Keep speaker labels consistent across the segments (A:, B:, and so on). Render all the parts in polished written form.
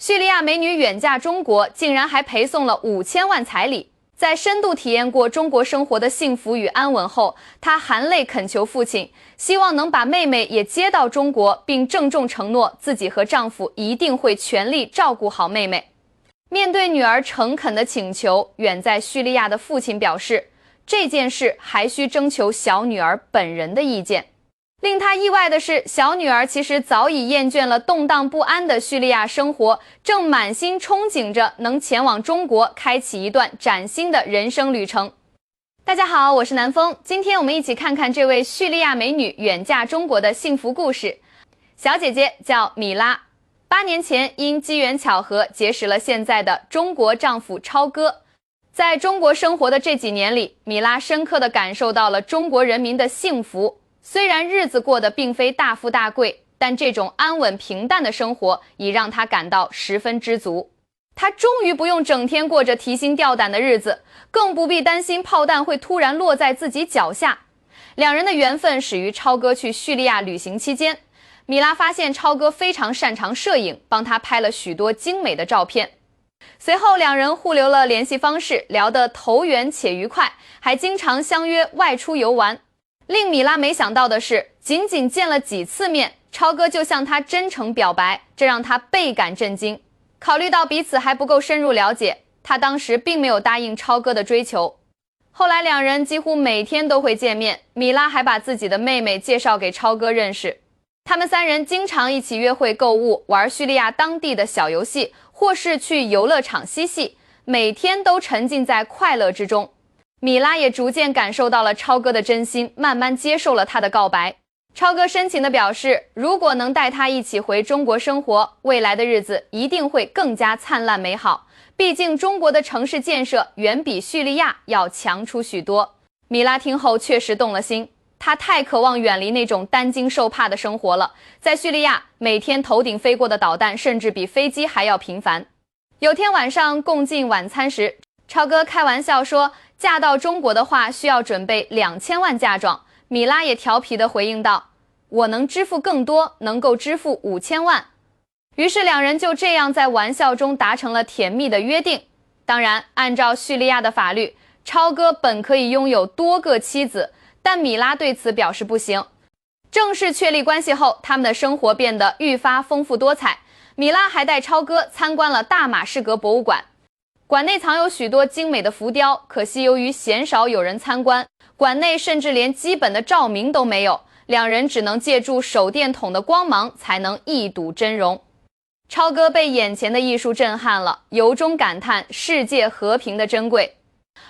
A: 叙利亚美女远嫁中国，竟然还陪送了5000万彩礼。在深度体验过中国生活的幸福与安稳后，她含泪恳求父亲，希望能把妹妹也接到中国，并郑重承诺自己和丈夫一定会全力照顾好妹妹。面对女儿诚恳的请求，远在叙利亚的父亲表示，这件事还需征求小女儿本人的意见。令他意外的是，小女儿其实早已厌倦了动荡不安的叙利亚生活，正满心憧憬着能前往中国，开启一段崭新的人生旅程。大家好，我是南风，今天我们一起看看这位叙利亚美女远嫁中国的幸福故事。小姐姐叫米拉，8年前因机缘巧合结识了现在的中国丈夫超哥。在中国生活的这几年里，米拉深刻地感受到了中国人民的幸福。虽然日子过得并非大富大贵，但这种安稳平淡的生活已让她感到十分知足。她终于不用整天过着提心吊胆的日子，更不必担心炮弹会突然落在自己脚下。两人的缘分始于超哥去叙利亚旅行期间，米拉发现超哥非常擅长摄影，帮她拍了许多精美的照片。随后两人互留了联系方式，聊得投缘且愉快，还经常相约外出游玩。令米拉没想到的是，仅仅见了几次面，超哥就向她真诚表白，这让她倍感震惊。考虑到彼此还不够深入了解，她当时并没有答应超哥的追求。后来两人几乎每天都会见面，米拉还把自己的妹妹介绍给超哥认识。他们3人经常一起约会购物，玩叙利亚当地的小游戏，或是去游乐场嬉戏，每天都沉浸在快乐之中。米拉也逐渐感受到了超哥的真心，慢慢接受了他的告白。超哥深情地表示，如果能带他一起回中国生活，未来的日子一定会更加灿烂美好。毕竟中国的城市建设远比叙利亚要强出许多。米拉听后确实动了心，她太渴望远离那种担惊受怕的生活了。在叙利亚，每天头顶飞过的导弹甚至比飞机还要频繁。有天晚上共进晚餐时，超哥开玩笑说，嫁到中国的话需要准备2000万嫁妆。米拉也调皮地回应道，我能支付更多，能够支付5000万。于是两人就这样在玩笑中达成了甜蜜的约定。当然，按照叙利亚的法律，超哥本可以拥有多个妻子，但米拉对此表示不行。正式确立关系后，他们的生活变得愈发丰富多彩。米拉还带超哥参观了大马士革博物馆，馆内藏有许多精美的浮雕，可惜由于鲜少有人参观，馆内甚至连基本的照明都没有，两人只能借助手电筒的光芒才能一睹真容。超哥被眼前的艺术震撼了，由衷感叹世界和平的珍贵。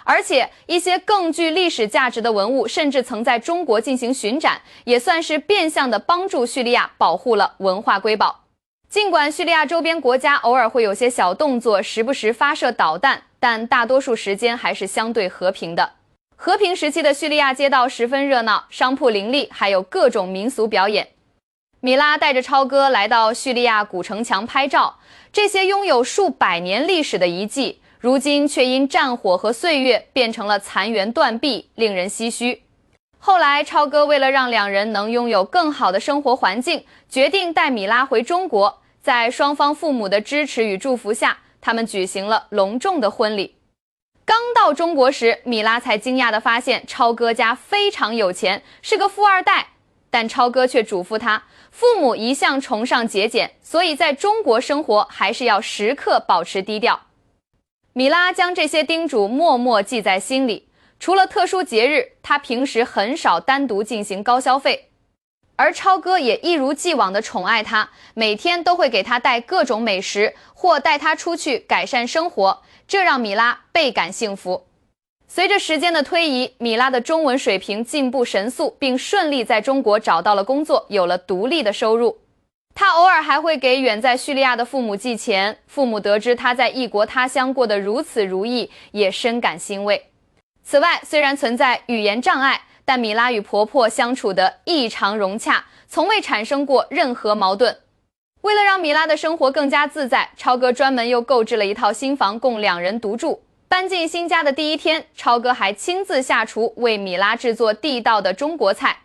A: 而且一些更具历史价值的文物甚至曾在中国进行巡展，也算是变相的帮助叙利亚保护了文化瑰宝。尽管叙利亚周边国家偶尔会有些小动作，时不时发射导弹，但大多数时间还是相对和平的。和平时期的叙利亚街道十分热闹，商铺林立，还有各种民俗表演。米拉带着超哥来到叙利亚古城墙拍照，这些拥有数百年历史的遗迹，如今却因战火和岁月变成了残垣断壁，令人唏嘘。后来超哥为了让两人能拥有更好的生活环境，决定带米拉回中国。在双方父母的支持与祝福下，他们举行了隆重的婚礼。刚到中国时，米拉才惊讶地发现超哥家非常有钱，是个富二代。但超哥却嘱咐他，父母一向崇尚节俭，所以在中国生活还是要时刻保持低调。米拉将这些叮嘱默默记在心里。除了特殊节日，她平时很少单独进行高消费。而超哥也一如既往地宠爱她，每天都会给她带各种美食，或带她出去改善生活，这让米拉倍感幸福。随着时间的推移，米拉的中文水平进步神速，并顺利在中国找到了工作，有了独立的收入。她偶尔还会给远在叙利亚的父母寄钱，父母得知她在异国他乡过得如此如意，也深感欣慰。此外，虽然存在语言障碍，但米拉与婆婆相处得异常融洽，从未产生过任何矛盾。为了让米拉的生活更加自在，超哥专门又购置了一套新房供两人独住。搬进新家的第一天，超哥还亲自下厨为米拉制作地道的中国菜。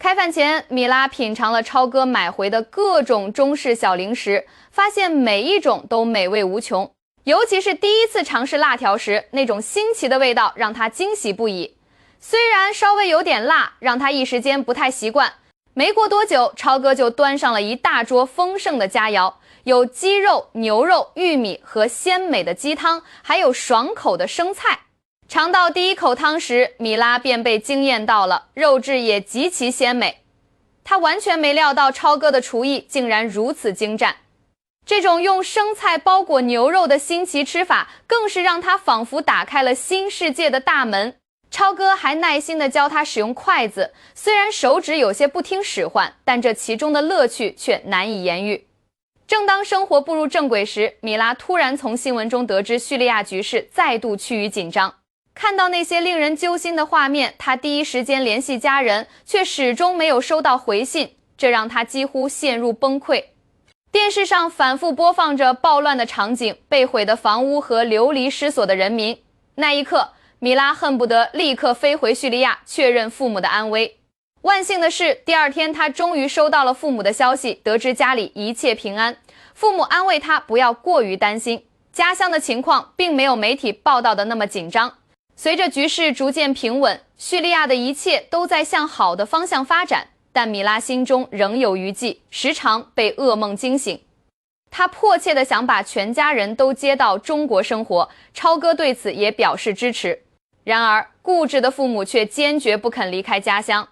A: 开饭前，米拉品尝了超哥买回的各种中式小零食，发现每一种都美味无穷。尤其是第一次尝试辣条时，那种新奇的味道让他惊喜不已。虽然稍微有点辣，让他一时间不太习惯。没过多久，超哥就端上了一大桌丰盛的佳肴，有鸡肉、牛肉、玉米和鲜美的鸡汤，还有爽口的生菜。尝到第一口汤时，米拉便被惊艳到了，肉质也极其鲜美。他完全没料到超哥的厨艺竟然如此精湛。这种用生菜包裹牛肉的新奇吃法，更是让他仿佛打开了新世界的大门。超哥还耐心地教他使用筷子，虽然手指有些不听使唤，但这其中的乐趣却难以言喻。正当生活步入正轨时，米拉突然从新闻中得知叙利亚局势再度趋于紧张。看到那些令人揪心的画面，他第一时间联系家人，却始终没有收到回信，这让他几乎陷入崩溃。电视上反复播放着暴乱的场景、被毁的房屋和流离失所的人民。那一刻，米拉恨不得立刻飞回叙利亚，确认父母的安危。万幸的是，第二天他终于收到了父母的消息，得知家里一切平安。父母安慰他不要过于担心，家乡的情况并没有媒体报道的那么紧张。随着局势逐渐平稳，叙利亚的一切都在向好的方向发展，但米拉心中仍有余悸，时常被噩梦惊醒。他迫切地想把全家人都接到中国生活，超哥对此也表示支持。然而，固执的父母却坚决不肯离开家乡。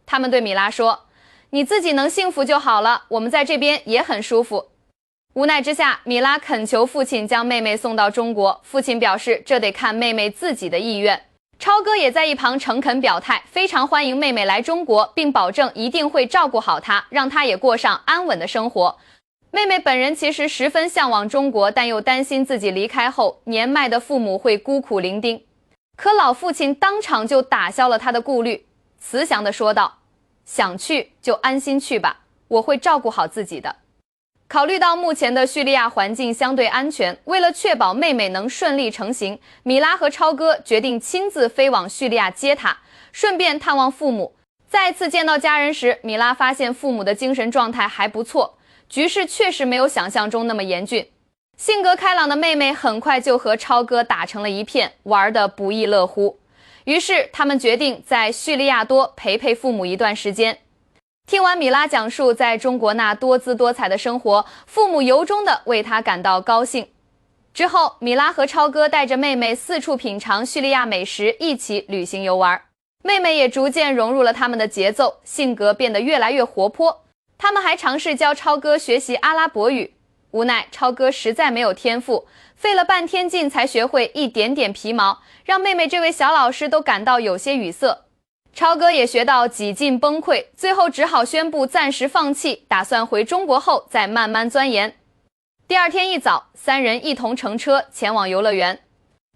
A: 他们对米拉说：“你自己能幸福就好了，我们在这边也很舒服。”无奈之下，米拉恳求父亲将妹妹送到中国。父亲表示，这得看妹妹自己的意愿。超哥也在一旁诚恳表态，非常欢迎妹妹来中国，并保证一定会照顾好她，让她也过上安稳的生活。妹妹本人其实十分向往中国，但又担心自己离开后，年迈的父母会孤苦伶仃。可老父亲当场就打消了他的顾虑，慈祥地说道：“想去就安心去吧，我会照顾好自己的。”考虑到目前的叙利亚环境相对安全，为了确保妹妹能顺利成行，米拉和超哥决定亲自飞往叙利亚接她，顺便探望父母。再次见到家人时，米拉发现父母的精神状态还不错，局势确实没有想象中那么严峻。性格开朗的妹妹很快就和超哥打成了一片，玩得不亦乐乎。于是他们决定在叙利亚多陪父母一段时间。听完米拉讲述在中国那多姿多彩的生活，父母由衷地为她感到高兴。之后，米拉和超哥带着妹妹四处品尝叙利亚美食，一起旅行游玩。妹妹也逐渐融入了他们的节奏，性格变得越来越活泼。他们还尝试教超哥学习阿拉伯语，无奈超哥实在没有天赋，费了半天劲才学会一点点皮毛，让妹妹这位小老师都感到有些语塞。超哥也学到几近崩溃，最后只好宣布暂时放弃，打算回中国后再慢慢钻研。第二天一早，三人一同乘车前往游乐园。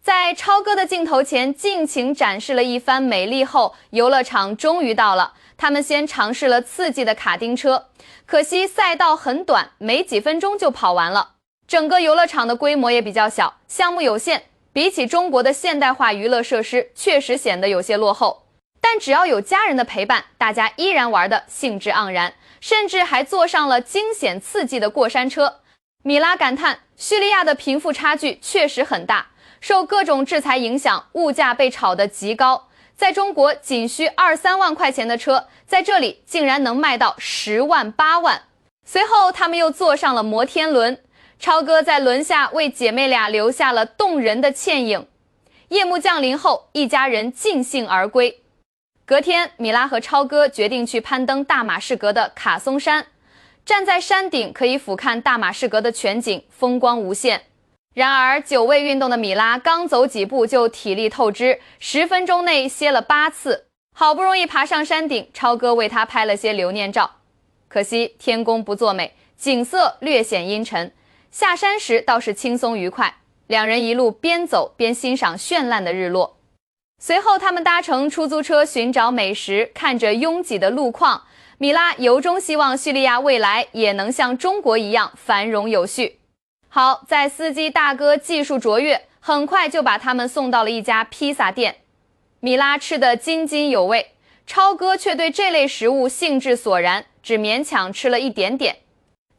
A: 在超哥的镜头前尽情展示了一番美丽后，游乐场终于到了。他们先尝试了刺激的卡丁车，可惜赛道很短，没几分钟就跑完了。整个游乐场的规模也比较小，项目有限，比起中国的现代化娱乐设施，确实显得有些落后。但只要有家人的陪伴，大家依然玩得兴致盎然，甚至还坐上了惊险刺激的过山车。米拉感叹，叙利亚的贫富差距确实很大，受各种制裁影响，物价被炒得极高。在中国仅需2-3万块钱的车，在这里竟然能卖到10万、8万。随后他们又坐上了摩天轮，超哥在轮下为姐妹俩留下了动人的倩影。夜幕降临后，一家人尽兴而归。隔天，米拉和超哥决定去攀登大马士革的卡松山。站在山顶可以俯瞰大马士革的全景，风光无限。然而，久未运动的米拉刚走几步就体力透支，10分钟内歇了8次。好不容易爬上山顶，超哥为他拍了些留念照。可惜天公不作美，景色略显阴沉。下山时倒是轻松愉快，两人一路边走边欣赏绚烂的日落。随后他们搭乘出租车寻找美食，看着拥挤的路况，米拉由衷希望叙利亚未来也能像中国一样繁荣有序。好在司机大哥技术卓越，很快就把他们送到了一家披萨店。米拉吃得津津有味，超哥却对这类食物兴致索然，只勉强吃了一点点。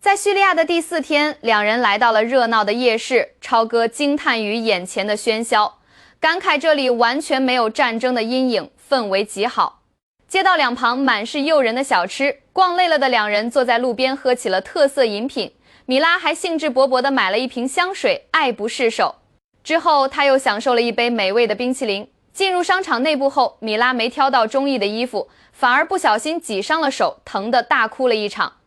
A: 在叙利亚的第4天，两人来到了热闹的夜市，超哥惊叹于眼前的喧嚣，感慨这里完全没有战争的阴影，氛围极好。街道两旁满是诱人的小吃，逛累了的两人坐在路边喝起了特色饮品。米拉还兴致勃勃地买了一瓶香水，爱不释手。之后，他又享受了一杯美味的冰淇淋。进入商场内部后，米拉没挑到中意的衣服，反而不小心挤伤了手，疼得大哭了一场。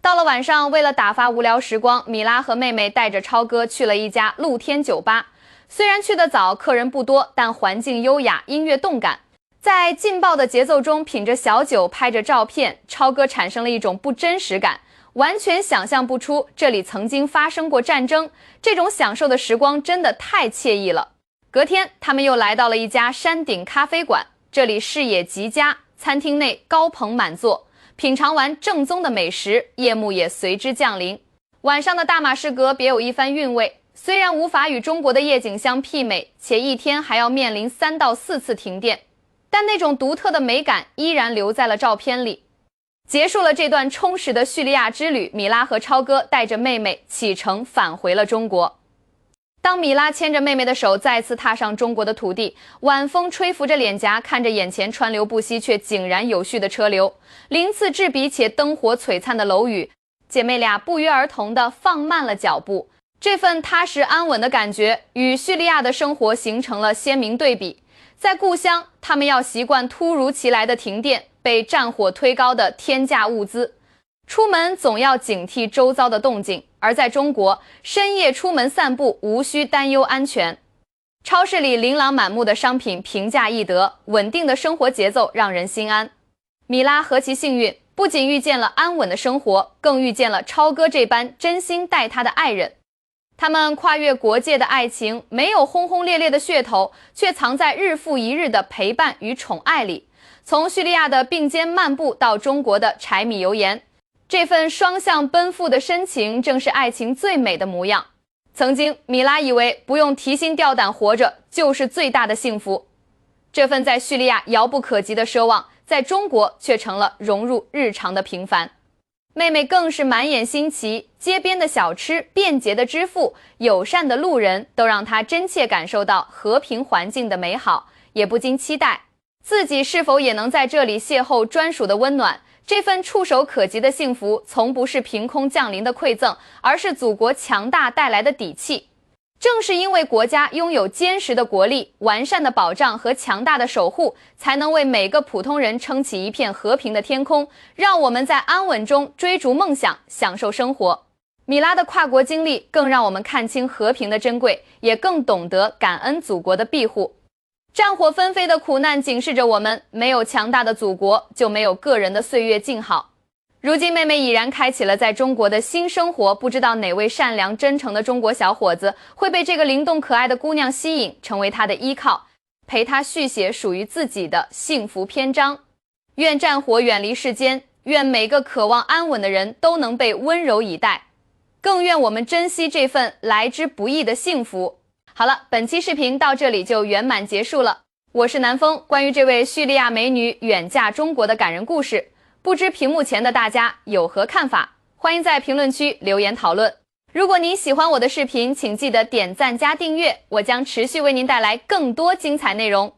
A: 到了晚上，为了打发无聊时光，米拉和妹妹带着超哥去了一家露天酒吧。虽然去得早，客人不多，但环境优雅，音乐动感。在劲爆的节奏中品着小酒，拍着照片，超哥产生了一种不真实感，完全想象不出这里曾经发生过战争。这种享受的时光真的太惬意了。隔天，他们又来到了一家山顶咖啡馆，这里视野极佳，餐厅内高朋满座。品尝完正宗的美食，夜幕也随之降临。晚上的大马士革别有一番韵味，虽然无法与中国的夜景相媲美，且一天还要面临3到4次停电，但那种独特的美感依然留在了照片里。结束了这段充实的叙利亚之旅，米拉和超哥带着妹妹启程返回了中国。当米拉牵着妹妹的手再次踏上中国的土地，晚风吹拂着脸颊，看着眼前川流不息却井然有序的车流，鳞次栉比且灯火璀璨的楼宇，姐妹俩不约而同地放慢了脚步。这份踏实安稳的感觉与叙利亚的生活形成了鲜明对比。在故乡，他们要习惯突如其来的停电，被战火推高的天价物资，出门总要警惕周遭的动静。而在中国，深夜出门散步无需担忧安全。超市里琳琅满目的商品平价易得，稳定的生活节奏让人心安。米拉何其幸运，不仅遇见了安稳的生活，更遇见了超哥这般真心待他的爱人。他们跨越国界的爱情，没有轰轰烈烈的噱头，却藏在日复一日的陪伴与宠爱里。从叙利亚的并肩漫步到中国的柴米油盐，这份双向奔赴的深情，正是爱情最美的模样。曾经，米拉以为不用提心吊胆活着就是最大的幸福，这份在叙利亚遥不可及的奢望，在中国却成了融入日常的平凡。妹妹更是满眼新奇，街边的小吃、便捷的支付、友善的路人，都让她真切感受到和平环境的美好，也不禁期待自己是否也能在这里邂逅专属的温暖。这份触手可及的幸福，从不是凭空降临的馈赠，而是祖国强大带来的底气。正是因为国家拥有坚实的国力、完善的保障和强大的守护，才能为每个普通人撑起一片和平的天空，让我们在安稳中追逐梦想，享受生活。米拉的跨国经历更让我们看清和平的珍贵，也更懂得感恩祖国的庇护。战火纷飞的苦难警示着我们，没有强大的祖国，就没有个人的岁月静好。如今妹妹已然开启了在中国的新生活，不知道哪位善良真诚的中国小伙子会被这个灵动可爱的姑娘吸引，成为她的依靠，陪她续写属于自己的幸福篇章。愿战火远离世间，愿每个渴望安稳的人都能被温柔以待，更愿我们珍惜这份来之不易的幸福。好了，本期视频到这里就圆满结束了。我是南风，关于这位叙利亚美女远嫁中国的感人故事，不知屏幕前的大家有何看法？欢迎在评论区留言讨论。如果您喜欢我的视频，请记得点赞加订阅，我将持续为您带来更多精彩内容。